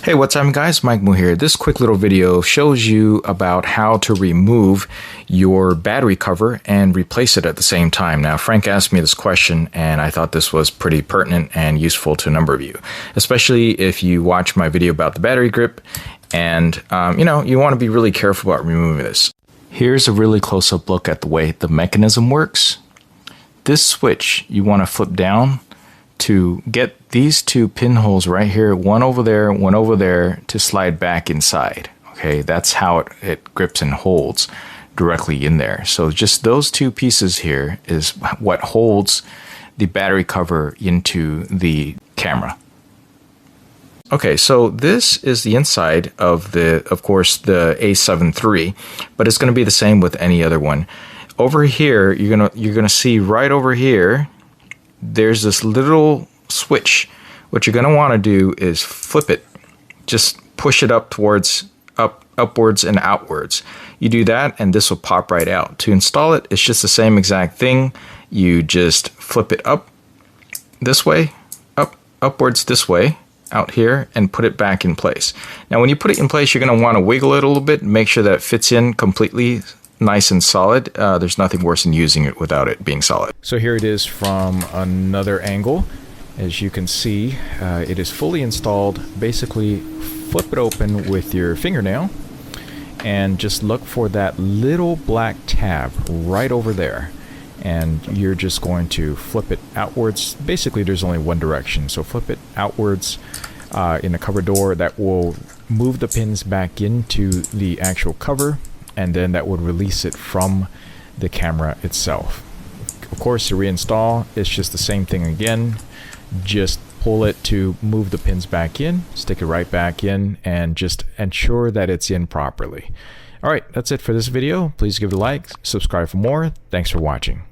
Hey, what's up guys? Mike Moo here. This quick little video shows you about how to remove your battery cover and replace it at the same time. Now, Frank asked me this question and I thought this was pretty pertinent and useful to a number of you, especially if you watch my video about the battery grip and you want to be really careful about removing this. Here's a really close-up look at the way the mechanism works. This switch you want to flip down to get these two pinholes right here, one over there, to slide back inside. Okay, that's how it grips and holds directly in there. So just those two pieces here is what holds the battery cover into the camera. Okay, so this is the inside of course, the A7 III, but it's going to be the same with any other one. Over here, you're gonna see right over here, there's this little switch. What you're going to want to do is flip it. Just push it up towards upwards and outwards. You do that and this will pop right out. To install it, it's just the same exact thing. You just flip it up this way, upwards this way, out here, and put it back in place. Now when you put it in place, you're going to want to wiggle it a little bit, make sure that it fits in completely nice and solid. There's nothing worse than using it without it being solid. So here it is from another angle. As you can see, it is fully installed. Basically, flip it open with your fingernail and just look for that little black tab right over there. And you're just going to flip it outwards. Basically, there's only one direction. So flip it outwards in the cover door. That will move the pins back into the actual cover, and then that would release it from the camera itself. Of course, to reinstall, it's just the same thing again. Just pull it to move the pins back in, stick it right back in, and just ensure that it's in properly. All right, that's it for this video. Please give it a like, subscribe for more. Thanks for watching.